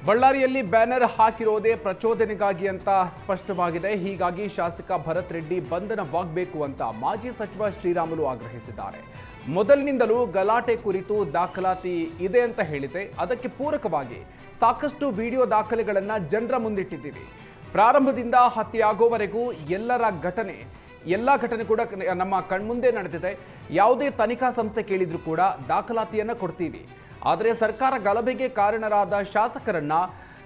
ಬಳ್ಳಾರಿಯಲ್ಲಿ ಬ್ಯಾನರ್ ಹಾಕಿರೋದೇ ಪ್ರಚೋದನೆಗಾಗಿ ಅಂತ ಸ್ಪಷ್ಟವಾಗಿದೆ. ಹೀಗಾಗಿ ಶಾಸಕ ಭರತ್ ರೆಡ್ಡಿ ಬಂಧನವಾಗಬೇಕು ಅಂತ ಮಾಜಿ ಸಚಿವ ಶ್ರೀರಾಮುಲು ಆಗ್ರಹಿಸಿದ್ದಾರೆ. ಮೊದಲಿನಿಂದಲೂ ಗಲಾಟೆ ಕುರಿತು ದಾಖಲಾತಿ ಇದೆ ಅಂತ ಹೇಳಿದೆ. ಅದಕ್ಕೆ ಪೂರಕವಾಗಿ ಸಾಕಷ್ಟು ವಿಡಿಯೋ ದಾಖಲೆಗಳನ್ನು ಜನರ ಮುಂದಿಟ್ಟಿದ್ದೀವಿ. ಪ್ರಾರಂಭದಿಂದ ಹತ್ಯೆಯಾಗೋವರೆಗೂ ಎಲ್ಲ ಘಟನೆ ಕೂಡ ನಮ್ಮ ಕಣ್ಮುಂದೆ ನಡೆದಿದೆ. ಯಾವುದೇ ತನಿಖಾ ಸಂಸ್ಥೆ ಕೇಳಿದ್ರು ಕೂಡ ದಾಖಲಾತಿಯನ್ನು ಕೊಡ್ತೀವಿ. ಆದರೆ ಸರ್ಕಾರ ಗಲಭೆಗೆ ಕಾರಣರಾದ ಶಾಸಕರನ್ನ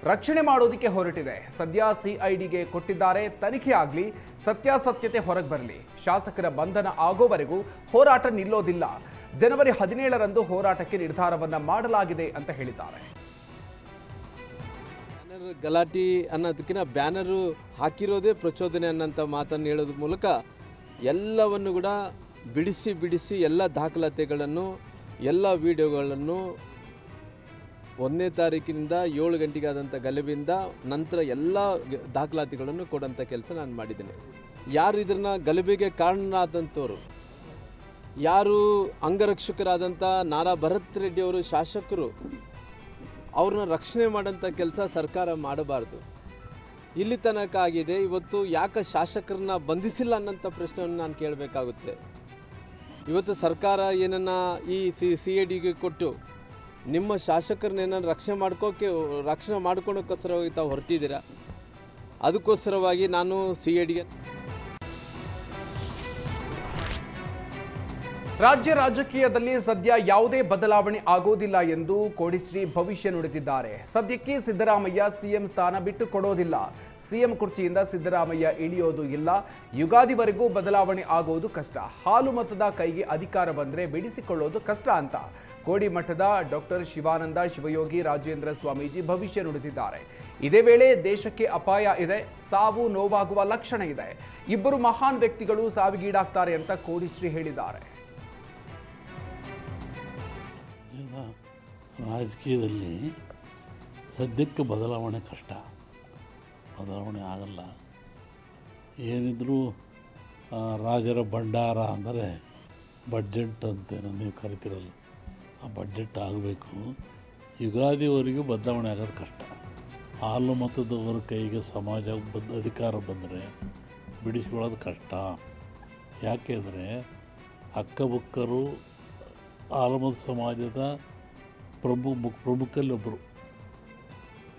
ರಕ್ಷಣೆ ಮಾಡೋದಕ್ಕೆ ಹೊರಟಿದೆ. ಸದ್ಯ ಸಿಐಡಿಗೆ ಕೊಟ್ಟಿದ್ದಾರೆ. ತನಿಖೆ ಆಗಲಿ, ಸತ್ಯಾಸತ್ಯತೆ ಹೊರಗೆ ಬರಲಿ. ಶಾಸಕರ ಬಂಧನ ಆಗೋವರೆಗೂ ಹೋರಾಟ ನಿಲ್ಲೋದಿಲ್ಲ. ಜನವರಿ 17ರಂದು ಹೋರಾಟಕ್ಕೆ ನಿರ್ಧಾರವನ್ನ ಮಾಡಲಾಗಿದೆ ಅಂತ ಹೇಳಿದ್ದಾರೆ. ಗಲಾಟಿ ಅನ್ನೋದಕ್ಕಿಂತ ಬ್ಯಾನರು ಹಾಕಿರೋದೇ ಪ್ರಚೋದನೆ ಅನ್ನೋಂಥ ಮಾತನ್ನು ಹೇಳೋದ್ರ ಮೂಲಕ ಎಲ್ಲವನ್ನು ಕೂಡ ಬಿಡಿಸಿ ಎಲ್ಲ ದಾಖಲಾತಿಗಳನ್ನು ಎಲ್ಲ ವಿಡಿಯೋಗಳನ್ನು 1ನೇ ತಾರೀಕಿನಿಂದ 7 ಗಂಟೆಗೆ ಆದಂಥ ಗಲಭೆಯಿಂದ ನಂತರ ಎಲ್ಲ ದಾಖಲಾತಿಗಳನ್ನು ಕೊಡೋಂಥ ಕೆಲಸ ನಾನು ಮಾಡಿದ್ದೇನೆ. ಯಾರು ಇದನ್ನು ಗಲಭೆಗೆ ಕಾರಣರಾದಂಥವ್ರು, ಯಾರು ಅಂಗರಕ್ಷಕರಾದಂಥ ನಾರಾ ಭರತ್ ರೆಡ್ಡಿ ಅವರು ಶಾಸಕರು, ಅವ್ರನ್ನ ರಕ್ಷಣೆ ಮಾಡೋಂಥ ಕೆಲಸ ಸರ್ಕಾರ ಮಾಡಬಾರ್ದು. ಇಲ್ಲಿ ತನಕ ಆಗಿದೆ. ಇವತ್ತು ಯಾಕೆ ಶಾಸಕರನ್ನ ಬಂಧಿಸಿಲ್ಲ ಅನ್ನೋಂಥ ಪ್ರಶ್ನೆಯನ್ನು ನಾನು ಕೇಳಬೇಕಾಗುತ್ತೆ. ಇವತ್ತು ಸರ್ಕಾರ ಏನನ್ನ ಈ ಸಿಐಡಿಗೆ ಕೊಟ್ಟು ನಿಮ್ಮ ಶಾಸಕರನ್ನೇನಾದ್ರು ರಕ್ಷಣೆ ಮಾಡ್ಕೊಳಕ್ಕೋಸ್ಕರವಾಗಿ ತಾವು ಹೊರಟಿದ್ದೀರಾ. ಅದಕ್ಕೋಸ್ಕರವಾಗಿ ನಾನು ಸಿಐಡಿಗೆ ರಾಜ್ಯ ರಾಜಕೀಯದಲ್ಲಿ ಸದ್ಯ ಯಾವುದೇ ಬದಲಾವಣೆ ಆಗೋದಿಲ್ಲ ಎಂದು ಕೋಡಿಶ್ರೀ ಭವಿಷ್ಯ ನುಡಿದಿದ್ದಾರೆ. ಸದ್ಯಕ್ಕೆ ಸಿದ್ದರಾಮಯ್ಯ ಸಿಎಂ ಸ್ಥಾನ ಬಿಟ್ಟು ಕೊಡೋದಿಲ್ಲ. ಸಿಎಂ ಕುರ್ಚಿಯಿಂದ ಸಿದ್ದರಾಮಯ್ಯ ಇಳಿಯೋದು ಇಲ್ಲ. ಯುಗಾದಿವರೆಗೂ ಬದಲಾವಣೆ ಆಗೋದು ಕಷ್ಟ. ಹಾಲು ಮತದ ಕೈಗೆ ಅಧಿಕಾರ ಬಂದರೆ ಬಿಡಿಸಿಕೊಳ್ಳೋದು ಕಷ್ಟ ಅಂತ ಕೋಡಿಮಠದ ಡಾಕ್ಟರ್ ಶಿವಾನಂದ ಶಿವಯೋಗಿ ರಾಜೇಂದ್ರ ಸ್ವಾಮೀಜಿ ಭವಿಷ್ಯ ನುಡಿದಿದ್ದಾರೆ. ಇದೇ ವೇಳೆ ದೇಶಕ್ಕೆ ಅಪಾಯ ಇದೆ, ಸಾವು ನೋವಾಗುವ ಲಕ್ಷಣ ಇದೆ. ಇಬ್ಬರು ಮಹಾನ್ ವ್ಯಕ್ತಿಗಳು ಸಾವಿಗೀಡಾಗ್ತಾರೆ ಅಂತ ಕೋಡಿಶ್ರೀ ಹೇಳಿದ್ದಾರೆ. ರಾಜಕೀಯದಲ್ಲಿ ಸದ್ಯಕ್ಕೆ ಬದಲಾವಣೆ ಕಷ್ಟ, ಬದಲಾವಣೆ ಆಗಲ್ಲ. ಏನಿದ್ರೂ ರಾಜರ ಭಂಡಾರ ಅಂದರೆ ಬಡ್ಜೆಟ್ ಅಂತೇನೋ ನೀವು ಕರಿತಿರಲ್ಲ, ಆ ಬಡ್ಜೆಟ್ ಆಗಬೇಕು. ಯುಗಾದಿವರೆಗೂ ಬದಲಾವಣೆ ಆಗೋದು ಕಷ್ಟ. ಹಾಲು ಮತದವರ ಕೈಗೆ ಸಮಾಜ ಅಧಿಕಾರ ಬಂದರೆ ಬಿಡಿಸ್ಕೊಳ್ಳೋದು ಕಷ್ಟ. ಯಾಕೆಂದರೆ ಅಕ್ಕಬುಕ್ಕರು ಆಲಮದ ಸಮಾಜದ ಪ್ರಮುಖಲ್ಲೊಬ್ಬರು.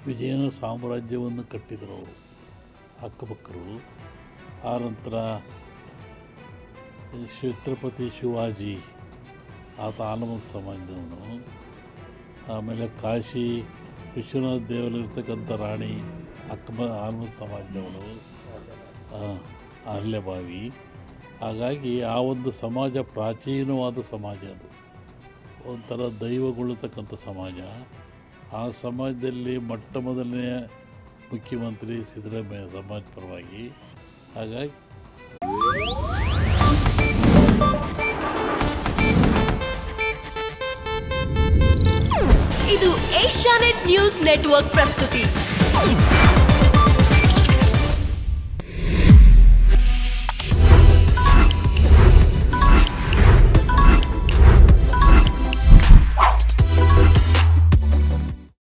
ವಿಜಯನ ಸಾಮ್ರಾಜ್ಯವನ್ನು ಕಟ್ಟಿದರು ಅವರು ಅಕ್ಕಬಕ್ಕರು. ಆನಂತರ ಛತ್ರಪತಿ ಶಿವಾಜಿ, ಆತ ಆಲಮದ ಸಮಾಜದವನು. ಆಮೇಲೆ ಕಾಶಿ ವಿಶ್ವನಾಥ ದೇವರಲ್ಲಿರ್ತಕ್ಕಂಥ ರಾಣಿ ಆಲಮದ ಸಮಾಜದವನು, ಅಹಲ್ಯಭಾವಿ. ಹಾಗಾಗಿ ಆ ಒಂದು ಸಮಾಜ ಪ್ರಾಚೀನವಾದ ಸಮಾಜ, ಅದು ಒಂಥರ ದೈವಗೊಳ್ಳತಕ್ಕಂಥ ಸಮಾಜ. ಆ ಸಮಾಜದಲ್ಲಿ ಮೊಟ್ಟ ಮೊದಲನೆಯ ಮುಖ್ಯಮಂತ್ರಿ ಸಿದ್ದರಾಮಯ್ಯ ಸಮಾಜ ಪರವಾಗಿ. ಹಾಗಾಗಿ ಇದು ಏಷ್ಯಾನೆಟ್ ನ್ಯೂಸ್ ನೆಟ್ವರ್ಕ್ ಪ್ರಸ್ತುತಿ.